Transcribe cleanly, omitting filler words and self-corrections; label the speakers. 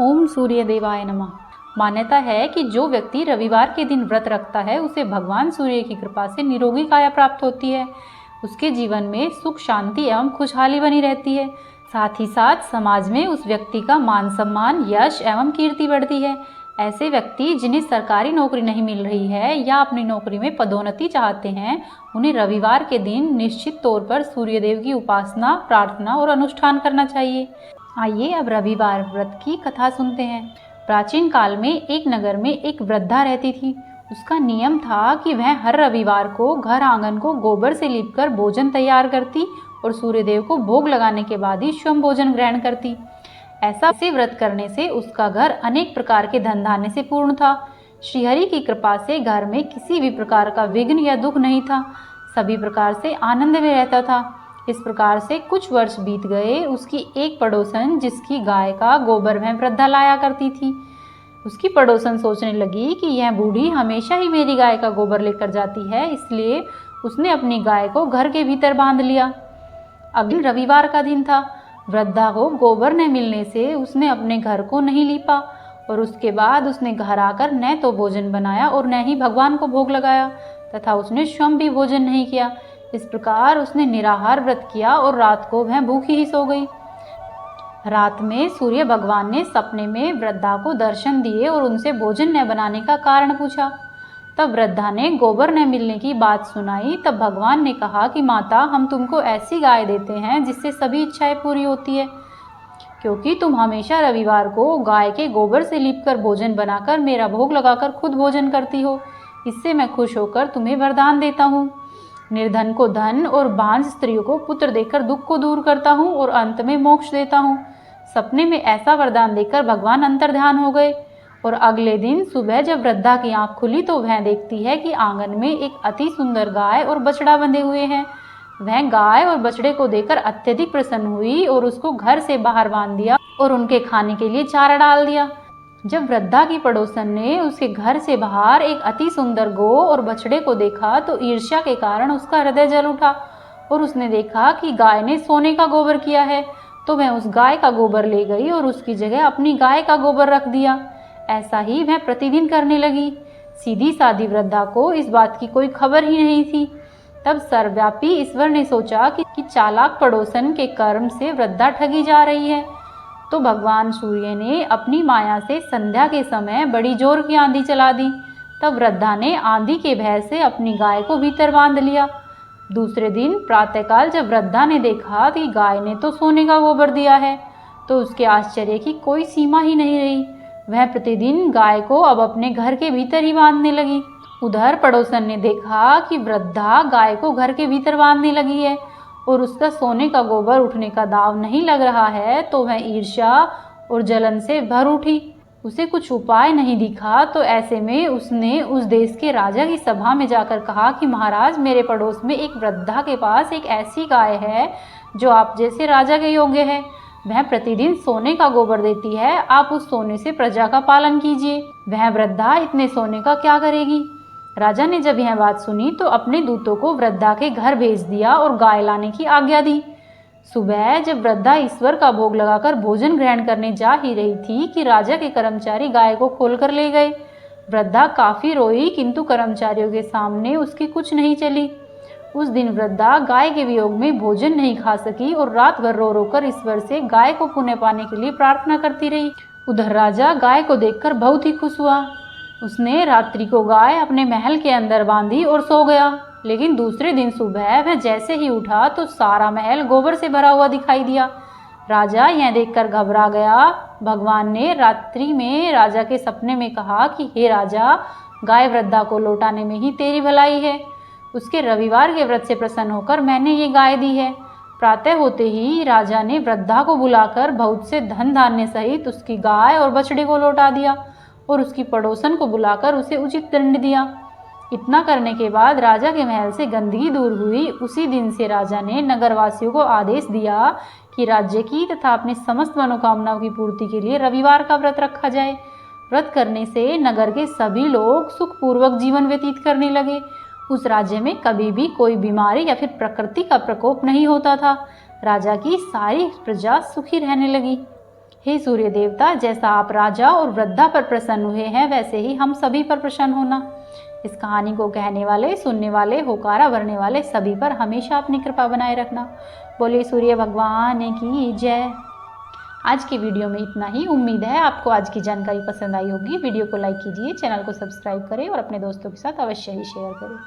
Speaker 1: ओम सूर्य देवाय नमः। मान्यता है कि जो व्यक्ति रविवार के दिन व्रत रखता है उसे भगवान सूर्य की कृपा से निरोगी काया प्राप्त होती है। उसके जीवन में सुख शांति एवं खुशहाली बनी रहती है। साथ ही साथ समाज में उस व्यक्ति का मान सम्मान, यश एवं कीर्ति बढ़ती है। ऐसे व्यक्ति जिन्हें सरकारी नौकरी नहीं मिल रही है या अपनी नौकरी में पदोन्नति चाहते हैं, उन्हें रविवार के दिन निश्चित तौर पर सूर्यदेव की उपासना, प्रार्थना और अनुष्ठान करना चाहिए। आइए अब रविवार व्रत की कथा सुनते हैं। प्राचीन काल में एक नगर में एक वृद्धा रहती थी। उसका नियम था कि वह हर रविवार को घर आंगन को गोबर से लीपकर भोजन तैयार करती और सूर्यदेव को भोग लगाने के बाद ही स्वयं भोजन ग्रहण करती। ऐसा व्रत करने से उसका घर अनेक प्रकार के धन धान्य से पूर्ण था। श्रीहरि की कृपा से घर में किसी भी प्रकार का विघ्न या दुख नहीं था। सभी प्रकार से आनंद में रहता था। इस प्रकार से कुछ वर्ष बीत गए। उसकी एक पड़ोसन, जिसकी गाय का गोबर वह वृद्धा लाया करती थी, उसकी पड़ोसन सोचने लगी कि यह बूढ़ी हमेशा ही मेरी गाय का गोबर लेकर जाती है, इसलिए उसने अपनी गाय को घर के भीतर बांध लिया। अगले रविवार का दिन था। वृद्धा को गोबर न मिलने से उसने अपने घर को नहीं लीपा और उसके बाद उसने घर आकर न तो भोजन बनाया और न ही भगवान को भोग लगाया तथा उसने स्वयं भी भोजन नहीं किया। इस प्रकार उसने निराहार व्रत किया और रात को वह भूखी ही सो गई। रात में सूर्य भगवान ने सपने में वृद्धा को दर्शन दिए और उनसे भोजन न बनाने का कारण पूछा। तब वृद्धा ने गोबर न मिलने की बात सुनाई। तब भगवान ने कहा कि माता, हम तुमको ऐसी गाय देते हैं जिससे सभी इच्छाएं पूरी होती है, क्योंकि तुम हमेशा रविवार को गाय के गोबर से लीपकर भोजन बनाकर मेरा भोग लगाकर खुद भोजन करती हो। इससे मैं खुश होकर तुम्हें वरदान देता हूँ। निर्धन को धन और बांझ स्त्रियों को पुत्र देकर दुख को दूर करता हूँ और अंत में मोक्ष देता हूँ। सपने में ऐसा वरदान देकर भगवान अंतर्ध्यान हो गए और अगले दिन सुबह जब वृद्धा की आंख खुली तो वह देखती है कि आंगन में एक अति सुंदर गाय और बछड़ा बंधे हुए हैं। वह गाय और बछड़े को देखकर अत्यधिक प्रसन्न हुई और उसको घर से बाहर बांध दिया और उनके खाने के लिए चारा डाल दिया। जब वृद्धा की पड़ोसन ने उसके घर से बाहर एक अति सुंदर गौ और बछड़े को देखा तो ईर्ष्या के कारण उसका हृदय जल उठा और उसने देखा कि गाय ने सोने का गोबर किया है, तो वह उस गाय का गोबर ले गई और उसकी जगह अपनी गाय का गोबर रख दिया। ऐसा ही वह प्रतिदिन करने लगी। सीधी सादी वृद्धा को इस बात की कोई खबर ही नहीं थी। तब सर्वव्यापी ईश्वर ने सोचा कि चालाक पड़ोसन के कर्म से वृद्धा ठगी जा रही है, तो भगवान सूर्य ने अपनी माया से संध्या के समय बड़ी जोर की आंधी चला दी। तब वृद्धा ने आंधी के भय से अपनी गाय को भीतर बांध लिया। दूसरे दिन प्रातःकाल जब वृद्धा ने देखा कि गाय ने तो सोने का गोबर दिया है, तो उसके आश्चर्य की कोई सीमा ही नहीं रही। वह प्रतिदिन गाय को अब अपने घर के भीतर ही बांधने लगी। उधर पड़ोसन ने देखा कि वृद्धा गाय को घर के भीतर बांधने लगी है और उसका सोने का गोबर उठने का दाव नहीं लग रहा है, तो वह ईर्ष्या और जलन से भर उठी। उसे कुछ उपाय नहीं दिखा, तो ऐसे में उसने उस देश के राजा की सभा में जाकर कहा कि महाराज, मेरे पड़ोस में एक वृद्धा के पास एक ऐसी गाय है जो आप जैसे राजा के योग्य है। वह प्रतिदिन सोने का गोबर देती है, आप उस सोने से प्रजा का पालन कीजिए। वह वृद्धा इतने सोने का क्या करेगी? राजा ने जब यह बात सुनी तो अपने दूतों को वृद्धा के घर भेज दिया और गाय लाने की आज्ञा दी। सुबह जब वृद्धा ईश्वर का भोग लगाकर भोजन ग्रहण करने जा ही रही थी कि राजा के कर्मचारी गाय को खोलकर ले गए। वृद्धा काफी रोई, किंतु कर्मचारियों के सामने उसकी कुछ नहीं चली। उस दिन वृद्धा गाय के वियोग में भोजन नहीं खा सकी और रात भर रो रो कर ईश्वर से गाय को पुण्य पाने के लिए प्रार्थना करती रही। उधर राजा गाय को देखकर बहुत ही खुश हुआ। उसने रात्रि को गाय अपने महल के अंदर बांधी और सो गया। लेकिन दूसरे दिन सुबह वह जैसे ही उठा तो सारा महल गोबर से भरा हुआ दिखाई दिया। राजा यह देखकर घबरा गया। भगवान ने रात्रि में राजा के सपने में कहा कि हे राजा, गाय वृद्धा को लौटाने में ही तेरी भलाई है। उसके रविवार के व्रत से प्रसन्न होकर मैंने ये गाय दी है। प्रातः होते ही राजा ने वृद्धा को बुलाकर बहुत से धन धान्य सहित उसकी गाय और बछड़े को लौटा दिया और उसकी पड़ोसन को बुलाकर उसे उचित दंड दिया। इतना करने के बाद राजा के महल से गंदगी दूर हुई। उसी दिन से राजा ने नगरवासियों को आदेश दिया कि राज्य की तथा अपनी समस्त मनोकामनाओं की पूर्ति के लिए रविवार का व्रत रखा जाए। व्रत करने से नगर के सभी लोग सुखपूर्वक जीवन व्यतीत करने लगे। उस राज्य में कभी भी कोई बीमारी या फिर प्रकृति का प्रकोप नहीं होता था। राजा की सारी प्रजा सुखी रहने लगी। हे सूर्य देवता, जैसा आप राजा और वृद्धा पर प्रसन्न हुए हैं वैसे ही हम सभी पर प्रसन्न होना। इस कहानी को कहने वाले, सुनने वाले, होकारा भरने वाले सभी पर हमेशा अपनी कृपा बनाए रखना। बोले सूर्य भगवान की जय। आज की वीडियो में इतना ही। उम्मीद है आपको आज की जानकारी पसंद आई होगी। वीडियो को लाइक कीजिए, चैनल को सब्सक्राइब करें और अपने दोस्तों के साथ अवश्य ही शेयर करें।